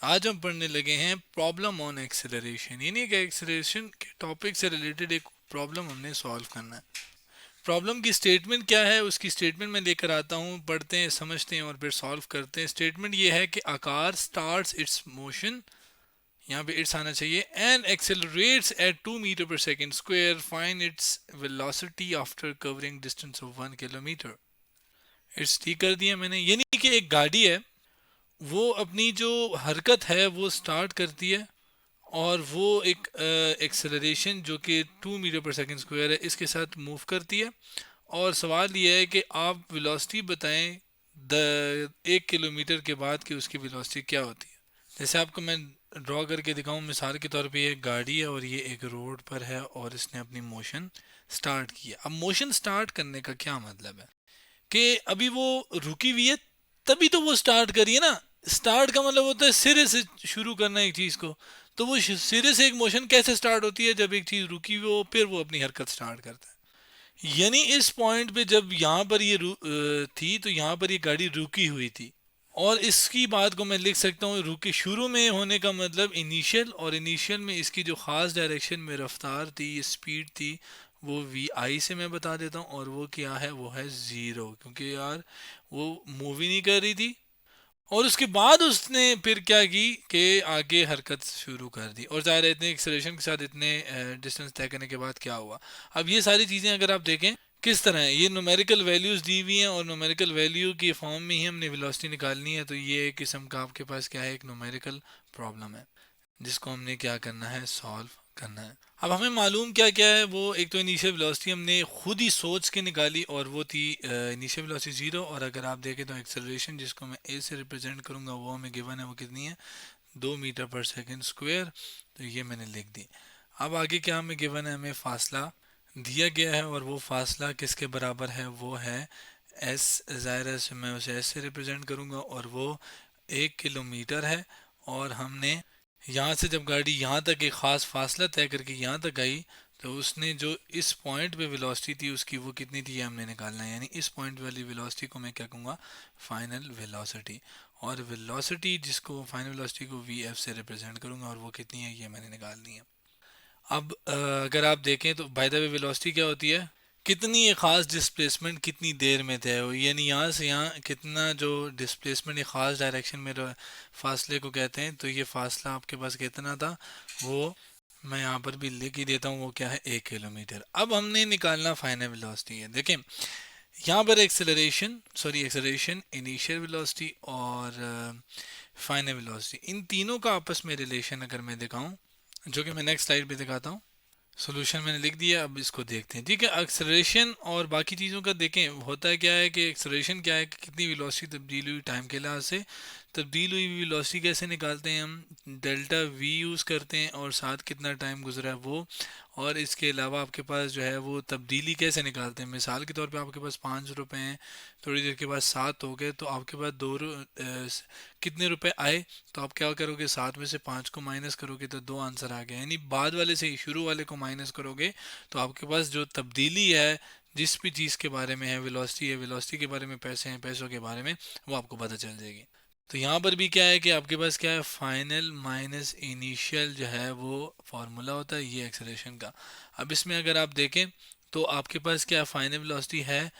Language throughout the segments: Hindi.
आज हम पढ़ने लगे हैं प्रॉब्लम ऑन एक्सेलरेशन, यानी कि एक्सेलरेशन के टॉपिक से रिलेटेड एक प्रॉब्लम हमने सॉल्व करना है। प्रॉब्लम की स्टेटमेंट क्या है, उसकी स्टेटमेंट मैं लेकर आता हूँ, पढ़ते हैं, समझते हैं और फिर सॉल्व करते हैं। स्टेटमेंट ये है कि आकार स्टार्ट्स इट्स मोशन, यहाँ पे इट्स आना चाहिए, एंड एक्सेलरेट्स एट 2 मीटर पर second square, find its velocity after covering distance of 1 kilometre. It's ठीक कर दिया मैंने, यानी कि एक गाड़ी है, वो अपनी जो हरकत है वो स्टार्ट करती है और वो एक एक्सेलरेशन जो कि 2 मीटर पर सेकेंड स्क्वायर है इसके साथ मूव करती है। और सवाल ये है कि आप वेलोसिटी बताएं 1 किलोमीटर के बाद कि उसकी वेलोसिटी क्या होती है। जैसे आपको मैं ड्रॉ करके दिखाऊं, मिसाल के तौर पे ये एक गाड़ी है और ये एक रोड पर है और इसने अपनी मोशन स्टार्ट की है। अब मोशन स्टार्ट करने का क्या मतलब है कि अभी वो रुकी हुई है, तभी तो वो स्टार्ट करिए ना। स्टार्ट का मतलब होता है सिरे से शुरू करना एक चीज को। तो वो सिरे से एक मोशन कैसे स्टार्ट होती है, जब एक चीज रुकी हुई हो फिर वो अपनी हरकत स्टार्ट करता है। यानी इस पॉइंट पे जब यहाँ पर ये थी तो यहाँ पर ये गाड़ी रुकी हुई थी। और इसकी बात को मैं लिख सकता हूँ, रुके शुरू में होने का मतलब इनिशियल, और इनिशियल में इसकी जो ख़ास डायरेक्शन में रफ्तार थी, स्पीड थी, वो वी आई से मैं बता देता हूँ। और वो क्या है, वो है ज़ीरो, क्योंकि यार वो मूव ही नहीं कर रही थी। और उसके बाद उसने फिर क्या की कि आगे हरकत शुरू कर दी, और ज़ाहिर है इतने एक्सेलरेशन के साथ इतने डिस्टेंस तय करने के बाद क्या हुआ। अब ये सारी चीज़ें अगर आप देखें किस तरह है, ये न्यूमेरिकल वैल्यूज़ दी हुई हैं और न्यूमेरिकल वैल्यू की फॉर्म में ही हमने वेलोसिटी निकालनी है। तो ये एक किस्म का आपके पास क्या है, एक न्यूमेरिकल प्रॉब्लम है जिसको हमने क्या करना है, सॉल्व करना है। अब हमें मालूम क्या क्या है, वो एक तो इनिशियल वेलोसिटी हमने खुद ही सोच के निकाली और वो थी इनिशियल वेलोसिटी ज़ीरो। और अगर आप देखें तो एक्सेलरेशन जिसको मैं ए से रिप्रेजेंट करूंगा वो हमें गिवन है, वो कितनी है, 2 मीटर पर सेकेंड स्क्वायर। तो ये मैंने लिख दी। अब आगे क्या हमें गिवन है, हमें फासला दिया गया है और वो फासला किसके बराबर है, वो है एस। ज़ाहिर से मैं उसे एस से रिप्रेजेंट करूंगा और वो 1 किलोमीटर है। और हमने यहाँ से जब गाड़ी यहाँ तक एक ख़ास फासला तय करके यहाँ तक आई, तो उसने जो इस पॉइंट पे वेलोसिटी थी उसकी वो कितनी थी, ये हमने निकालना है। यानी इस पॉइंट वाली वेलोसिटी को मैं क्या कहूँगा, फाइनल वेलोसिटी। और वेलोसिटी जिसको फाइनल वेलोसिटी को वी एफ से रिप्रेजेंट करूँगा और वो कितनी है, ये मैंने निकालनी है। अब अगर आप देखें तो बाय द वे वेलोसिटी क्या होती है, कितनी एक ख़ास डिस्प्लेसमेंट कितनी देर में तय हो, यानी यहाँ से यहाँ कितना जो डिस्प्लेसमेंट एक ख़ास डायरेक्शन में फासले को कहते हैं। तो ये फासला आपके पास कितना था, वो मैं यहाँ पर भी लिख ही देता हूँ, वो क्या है, 1 किलोमीटर। अब हमने निकालना फाइनल वेलोसिटी है। देखें यहाँ पर एक्सेलरेशन, इनिशियल वेलोसिटी और फाइनल वेलोसिटी, इन तीनों का आपस में रिलेशन अगर मैं दिखाऊं, जो कि मैं नेक्स्ट स्लाइड पे दिखाता हूँ। सोल्यूशन मैंने लिख दिया, अब इसको देखते हैं। ठीक है, एक्सेलरेशन और बाकी चीज़ों का देखें, होता है क्या है कि एक्सेलरेशन क्या है कि कितनी वेलोसिटी तब्दील हुई टाइम के लिहाज से। तब्दील हुई वेलोसिटी कैसे निकालते हैं हम, डेल्टा वी यूज़ करते हैं और साथ कितना टाइम गुजरा है वो। और इसके अलावा आपके पास जो है वो तब्दीली कैसे निकालते हैं, मिसाल के तौर पे आपके पास 5 रुपए हैं, थोड़ी देर के बाद 7 हो गए, तो आपके पास कितने रुपए आए। तो आप क्या करोगे, 7 में से 5 को माइनस करोगे तो 2 आंसर आ गए। यानी बाद वाले से ही शुरू वाले को माइनस करोगे तो आपके पास जो तब्दीली है, जिस भी चीज़ के बारे में है, वेलोसिटी है, वेलोसिटी के बारे में, पैसे हैं, पैसों के बारे में, वो आपको पता चल जाएगी। तो यहाँ पर भी क्या है कि आपके पास क्या है, फाइनल माइनस इनिशियल जो है वो फार्मूला होता है ये एक्सेलरेशन का। अब इसमें अगर आप देखें तो आपके पास क्या फाइनल वेलोसिटी है,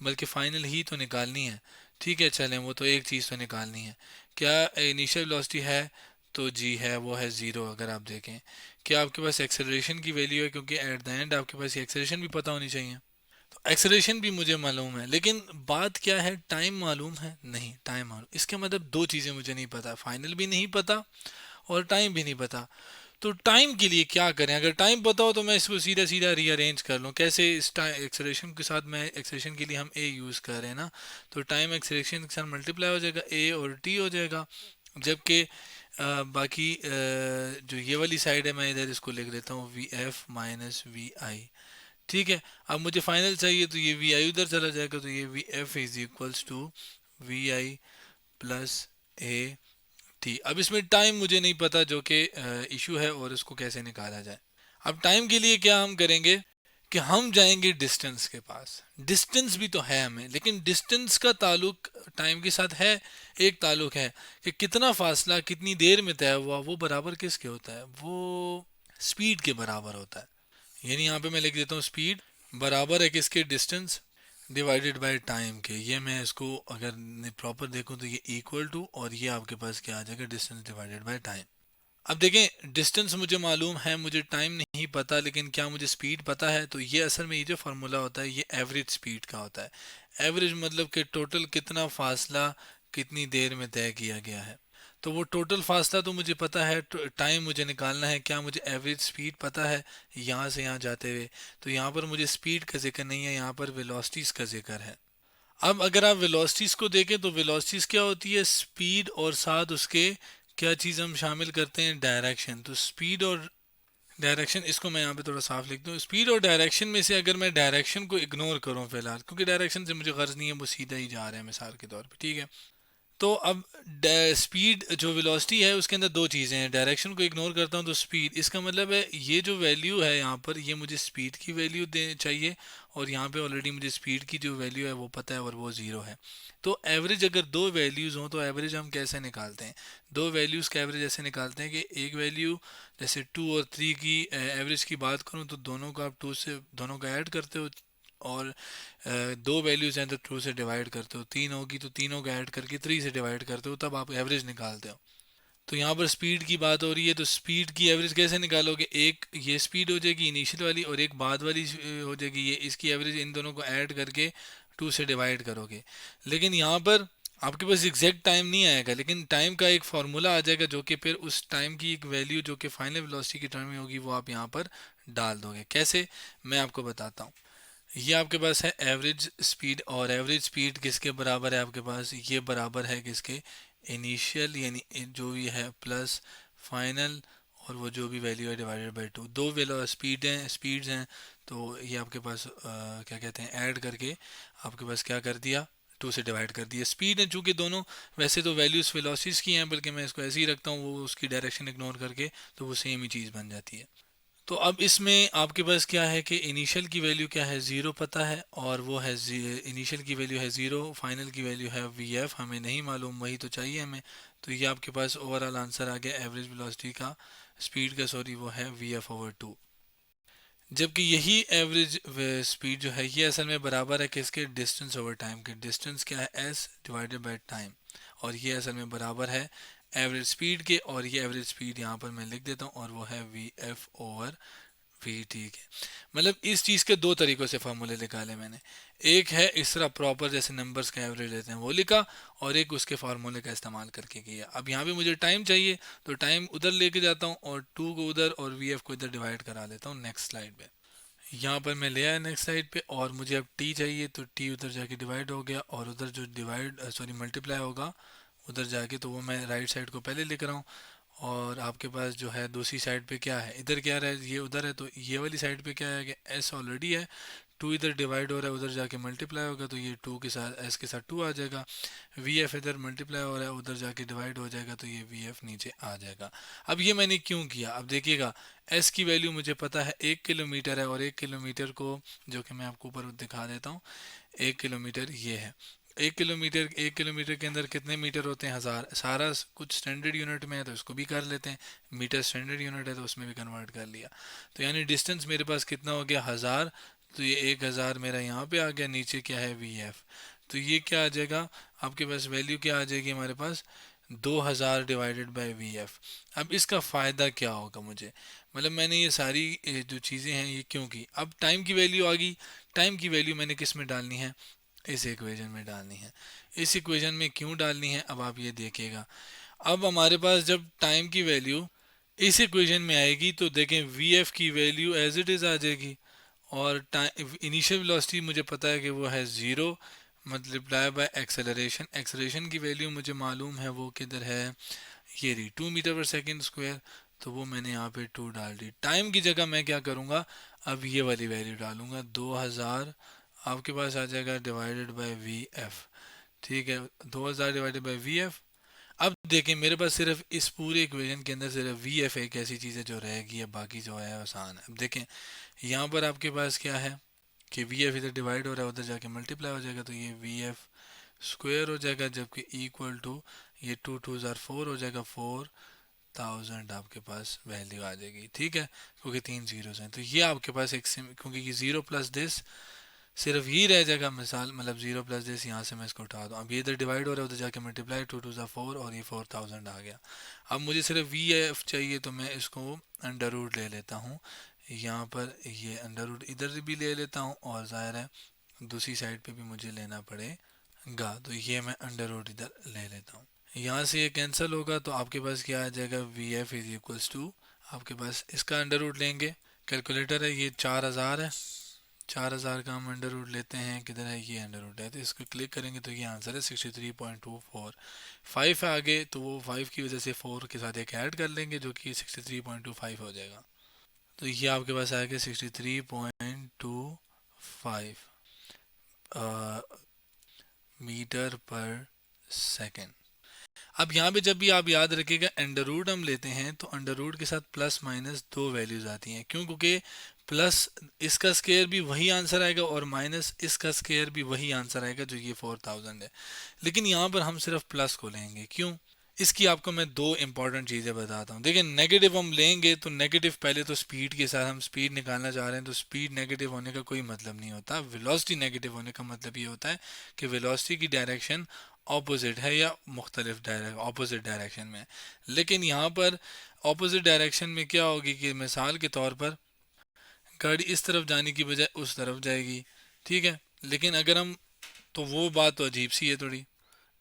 बल्कि फाइनल ही तो निकालनी है। ठीक है, चलें, वो तो एक चीज़ तो निकालनी है। क्या इनिशियल वेलोसिटी है, तो जी है, वो है ज़ीरो। अगर आप देखें क्या आपके पास एक्सेलरेशन की वैल्यू है, क्योंकि एट द एंड आपके पास ये एक्सेलरेशन भी पता होनी चाहिए। तो एक्सेलरेशन भी मुझे मालूम है, लेकिन बात क्या है, टाइम मालूम है नहीं, टाइम मालूम, इसके मतलब दो चीज़ें मुझे नहीं पता, फाइनल भी नहीं पता और टाइम भी नहीं पता। तो टाइम के लिए क्या करें, अगर टाइम पता हो तो मैं इसको सीधा सीधा रीअरेंज कर लूँ। कैसे, इस टाइम एक्सेलरेशन के साथ, मैं एक्सेलरेशन के लिए हम ए यूज़ कर रहे हैं ना, तो टाइम एक्सेलरेशन के साथ मल्टीप्लाई हो जाएगा, ए और टी हो जाएगा। जबकि बाकी जो ये वाली साइड है, मैं इधर इसको लिख देता हूँ वी एफ माइनस वी आई। ठीक है, अब मुझे फाइनल चाहिए तो ये वी आई उधर चला जाएगा, तो ये V F is equals to V I plus A T. अब इसमें टाइम मुझे नहीं पता, जो कि इशू है, और इसको कैसे निकाला जाए। अब टाइम के लिए क्या हम करेंगे कि हम जाएंगे डिस्टेंस के पास। डिस्टेंस भी तो है हमें, लेकिन डिस्टेंस का ताल्लुक टाइम के साथ है। एक ताल्लुक है कि कितना फासला कितनी देर में तय हुआ, वो बराबर किसके होता है, वो स्पीड के बराबर होता है। यानी यहाँ पे मैं लिख देता हूँ स्पीड बराबर है किसके, डिस्टेंस डिवाइडेड बाय टाइम के। ये मैं इसको अगर प्रॉपर देखूँ तो ये इक्वल टू, और ये आपके पास क्या आ जाएगा, डिस्टेंस डिवाइडेड बाय टाइम। अब देखें, डिस्टेंस मुझे मालूम है, मुझे टाइम नहीं पता, लेकिन क्या मुझे स्पीड पता है? तो ये असल में ये जो फार्मूला होता है ये एवरेज स्पीड का होता है। एवरेज मतलब कि टोटल कितना फासला कितनी देर में तय किया गया है। तो वो टोटल फासला तो मुझे पता है, टाइम मुझे निकालना है। क्या मुझे एवरेज स्पीड पता है यहाँ से यहाँ जाते हुए? तो यहाँ पर मुझे स्पीड का जिक्र नहीं है, यहाँ पर वेलोसिटीज का जिक्र है। अब अगर आप वेलोसिटीज को देखें तो वेलोसिटीज क्या होती है, स्पीड और साथ उसके क्या चीज़ हम शामिल करते हैं, डायरेक्शन। तो स्पीड और डायरेक्शन, इसको मैं यहाँ पे थोड़ा साफ लिख दूँ। स्पीड और डायरेक्शन में से अगर मैं डायरेक्शन को इग्नोर करूँ फिलहाल, क्योंकि डायरेक्शन से मुझे गर्ज नहीं है, वो सीधा ही जा रहे हैं मिसाल के तौर पे, ठीक है। तो अब स्पीड जो वेलोसिटी है उसके अंदर दो चीज़ें हैं, डायरेक्शन को इग्नोर करता हूँ तो स्पीड, इसका मतलब है ये जो वैल्यू है यहाँ पर, ये मुझे स्पीड की वैल्यू दे चाहिए, और यहाँ पे ऑलरेडी मुझे स्पीड की जो वैल्यू है वो पता है और वो ज़ीरो है। तो एवरेज अगर दो वैल्यूज़ हों तो एवरेज हम कैसे निकालते हैं? दो वैल्यूज़ का एवरेज ऐसे निकालते हैं कि एक वैल्यू जैसे 2 और 3 की एवरेज की बात करूँ तो दोनों का आप 2 से दोनों का ऐड करते हो, और दो वैल्यूज हैं तो 2 से डिवाइड करते हो, 3 होगी तो तीनों का ऐड करके 3 से डिवाइड करते हो, तब आप एवरेज निकालते हो। तो यहाँ पर स्पीड की बात हो रही है, तो स्पीड की एवरेज कैसे निकालोगे? एक ये स्पीड हो जाएगी इनिशियल वाली, और एक बाद वाली हो जाएगी ये, इसकी एवरेज इन दोनों को ऐड करके 2 से डिवाइड करोगे। लेकिन यहाँ पर आपके पास एग्जैक्ट टाइम नहीं आएगा, लेकिन टाइम का एक फार्मूला आ जाएगा जो कि फिर उस टाइम की एक वैल्यू जो कि फाइनल वेलोसिटी की टर्म में होगी वो आप यहाँ पर डाल दोगे। कैसे, मैं आपको बताता हूँ। ये आपके पास है एवरेज स्पीड, और एवरेज स्पीड किसके बराबर है आपके पास, ये बराबर है किसके, इनिशियल यानी जो भी है प्लस फाइनल, और वो जो भी वैल्यू है डिवाइडेड बाय 2। दो वेलो स्पीड्स हैं, तो ये आपके पास क्या कहते हैं, ऐड करके आपके पास क्या कर दिया, 2 से डिवाइड कर दिया। स्पीड है चूंकि दोनों वैसे तो वैल्यूज वेलोसिटीज की हैं, बल्कि मैं इसको ऐसे ही रखता हूँ, वो उसकी डायरेक्शन इग्नोर करके, तो वो सेम ही चीज़ बन जाती है। तो अब इसमें आपके पास क्या है कि इनिशियल की वैल्यू क्या है, ज़ीरो पता है, और वो है इनिशियल की वैल्यू है ज़ीरो, फाइनल की वैल्यू है वी एफ, हमें नहीं मालूम, वही तो चाहिए हमें। तो ये आपके पास ओवरऑल आंसर आ गया एवरेज वेलोसिटी का, स्पीड का सॉरी, वो है वी एफ ओवर टू। जबकि यही एवरेज स्पीड जो है ये असल में बराबर है किसके, डिस्टेंस ओवर टाइम के। डिस्टेंस क्या है, एस डिवाइडेड बाय टाइम, और ये असल में बराबर है एवरेज स्पीड के, और ये एवरेज स्पीड यहाँ पर मैं लिख देता हूँ, और वो है वी एफ ओवर भी, ठीक है। मतलब इस चीज़ के दो तरीक़ों से फार्मूले निकाले मैंने। एक है इस तरह प्रॉपर जैसे नंबर्स का एवरेज लेते हैं वो लिखा, और एक उसके फार्मूले का इस्तेमाल करके किया। अब यहाँ पे मुझे टाइम चाहिए, तो टाइम उधर लेके जाता हूँ और 2 को उधर और वी एफ को इधर डिवाइड करा लेता हूँ नेक्स्ट स्लाइड पे। यहाँ पर मैं ले आया नेक्स्ट स्लाइड पे, और मुझे अब टी चाहिए, तो टी उधर जाके डिवाइड हो गया, और उधर जो डिवाइड सॉरी मल्टीप्लाई होगा उधर जाके, तो वो मैं राइट साइड को पहले लिख रहा हूँ। और आपके पास जो है दूसरी साइड पे क्या है, इधर क्या रहा है, ये उधर है, तो ये वाली साइड पे क्या है कि एस ऑलरेडी है, 2 इधर डिवाइड हो रहा है, उधर जाके मल्टीप्लाई होगा, तो ये 2 के साथ एस के साथ 2 आ जाएगा। वी एफ इधर मल्टीप्लाई हो रहा है, उधर जाके डिवाइड हो जाएगा, तो ये वी एफ नीचे आ जाएगा। अब ये मैंने क्यों किया, अब देखिएगा, एस की वैल्यू मुझे पता है 1 किलोमीटर है, और 1 किलोमीटर को जो कि मैं आपको ऊपर दिखा देता हूँ, 1 किलोमीटर ये है। 1 किलोमीटर के अंदर कितने मीटर होते हैं, 1000। सारा कुछ स्टैंडर्ड यूनिट में है तो इसको भी कर लेते हैं, मीटर स्टैंडर्ड यूनिट है तो उसमें भी कन्वर्ट कर लिया। तो यानी डिस्टेंस मेरे पास कितना हो गया, 1000। तो ये 1000 मेरा यहाँ पे आ गया, नीचे क्या है वी एफ। तो ये क्या आ जाएगा आपके पास, वैल्यू क्या आ जाएगी हमारे पास, 2000 डिवाइडेड बाई वी एफ। अब इसका फ़ायदा क्या होगा मुझे, मतलब मैंने ये सारी जो चीज़ें हैं ये क्यों की। अब टाइम की वैल्यू आ गई, टाइम की वैल्यू मैंने किस में डालनी है, इस इक्वेशन में डालनी है। इस इक्वेशन में क्यों डालनी है, अब आप ये देखिएगा। अब हमारे पास जब टाइम की वैल्यू इस इक्वेशन में आएगी तो देखें वी एफ की वैल्यू एज इट इज़ आ जाएगी, और टाइम इनिशियल वेलोसिटी मुझे पता है कि वो है zero, multiply by acceleration. Acceleration की वैल्यू मुझे मालूम है वो किधर है, ये रही 2 मीटर पर सेकेंड स्क्वायर। तो वो मैंने यहाँ पे 2 डाल दी। टाइम की जगह मैं क्या करूँगा, अब ये वाली वैल्यू डालूंगा, 2000 आपके पास आ जाएगा डिवाइडेड बाय वी एफ, ठीक है, 2000 डिवाइडेड बाय वी एफ। अब देखें मेरे पास सिर्फ इस पूरे इक्वेशन के अंदर सिर्फ वी एफ एक ऐसी चीज़ है जो रहेगी, है बाकी जो है आसान है। अब देखें यहाँ पर आपके पास क्या है कि वी एफ इधर डिवाइड हो रहा है, उधर जाके मल्टीप्लाई हो जाएगा, तो ये वी एफ स्क्वायर हो जाएगा, जबकि इक्वल टू ये टू टू ज़ार फोर हो जाएगा, 4000 आपके पास वैल्यू आ जाएगी। ठीक है, क्योंकि तीन जीरोस हैं तो ये आपके पास एक क्योंकि ये जीरो प्लस दिस सिर्फ ही रह जाएगा, मिसाल मतलब जीरो प्लस दिस, यहाँ से मैं इसको उठा दूँ, अब ये इधर डिवाइड हो रहा है, उधर जाके मल्टीप्लाई, टू टू ज़ा फोर और ये 4000 आ गया। अब मुझे सिर्फ वी एफ चाहिए तो मैं इसको अंडर रूट ले लेता हूँ, यहाँ पर ये अंडर रूट इधर भी ले लेता हूँ और ज़ाहिर है दूसरी साइड पे भी मुझे लेना पड़ेगा, तो ये मैं अंडर रूट इधर ले लेता हूँ। यहाँ से ये कैंसिल होगा तो आपके पास क्या आ जाएगा, V F is equals to, आपके पास इसका अंडर रूट लेंगे, कैलकुलेटर है, ये 4000 है, 4000 का हम अंडर रूट लेते हैं, किधर है ये अंडर रूट है, तो इसको क्लिक करेंगे तो ये आंसर है 63.24। 5 है आगे तो वो 5 की वजह से 4 के साथ एक ऐड कर लेंगे जो कि 63.25 हो जाएगा, तो ये आपके पास आएगा 63.25 मीटर पर सेकेंड। अब यहाँ पे जब भी आप याद रखिएगा अंडर रूट हम लेते हैं तो अंडर रूट के साथ प्लस माइनस दो वैल्यूज आती हैं, क्यों, क्योंकि प्लस इसका स्केयर भी वही आंसर आएगा और माइनस इसका स्केयर भी वही आंसर आएगा जो ये 4000 है। लेकिन यहाँ पर हम सिर्फ प्लस को लेंगे, क्यों, इसकी आपको मैं दो इंपॉर्टेंट चीज़ें बताता हूँ। देखिए नेगेटिव हम लेंगे तो नेगेटिव पहले तो स्पीड के साथ हम स्पीड निकालना चाह रहे हैं, तो स्पीड नेगेटिव होने का कोई मतलब नहीं होता, वेलोसिटी नेगेटिव होने का मतलब ये होता है कि वेलोसिटी की डायरेक्शन ऑपोजिट है या मुख्तलिफ ऑपोजिट डायरेक्शन में। लेकिन यहाँ पर ऑपोजिट डायरेक्शन में क्या होगी कि मिसाल के तौर पर गाड़ी इस तरफ जाने की बजाय उस तरफ जाएगी, ठीक है, लेकिन अगर हम, तो वो बात तो अजीब सी है थोड़ी,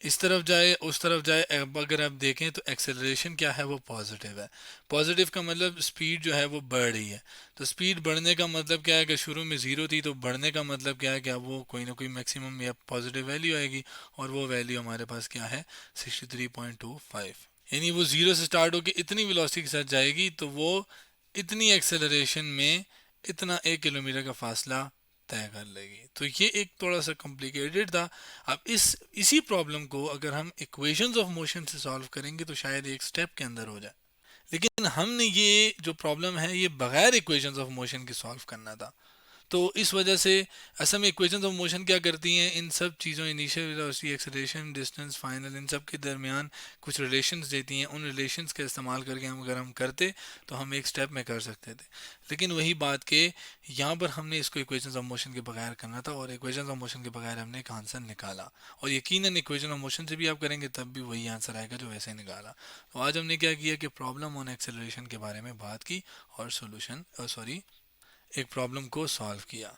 इस तरफ जाए उस तरफ जाए। अब अगर आप देखें तो एक्सेलरेशन क्या है, वो पॉजिटिव है, पॉजिटिव का मतलब स्पीड जो है वो बढ़ रही है, तो स्पीड बढ़ने का मतलब क्या है कि शुरू में ज़ीरो थी तो बढ़ने का मतलब क्या है कि अब वो कोई ना कोई मैक्सिमम या पॉजिटिव वैल्यू आएगी, और वो वैल्यू हमारे पास क्या है 63.25, यानी वो ज़ीरो से स्टार्ट होकर इतनी वेलोसिटी के साथ जाएगी तो वो इतनी एक्सेलरेशन में इतना 1 किलोमीटर का फासला तय कर लेगी। तो ये एक थोड़ा सा कॉम्प्लिकेटेड था। अब इसी प्रॉब्लम को अगर हम इक्वेशंस ऑफ मोशन से सॉल्व करेंगे तो शायद एक स्टेप के अंदर हो जाए, लेकिन हमने ये जो प्रॉब्लम है ये बगैर इक्वेशंस ऑफ मोशन के सॉल्व करना था। तो इस वजह से असल में इक्वेशंस ऑफ मोशन क्या करती हैं, इन सब चीज़ों initial velocity, acceleration, distance, final, इन सब के दरमियान कुछ रिलेशंस देती हैं, उन रिलेशंस का इस्तेमाल करके हम अगर हम करते तो हम एक स्टेप में कर सकते थे। लेकिन वही बात के यहाँ पर हमने इसको इक्वेशंस ऑफ मोशन के बगैर करना था और इक्वेशंस ऑफ मोशन के बगैर हमने एक आंसर निकाला, और यकीनन इक्वेशन ऑफ मोशन से भी आप करेंगे तब भी वही आंसर आएगा जो वैसे निकाला। तो आज हमने क्या किया कि प्रॉब्लम ऑन एक्सेलरेशन के बारे में बात की और सोल्यूशन सॉरी एक प्रॉब्लम को सॉल्व किया।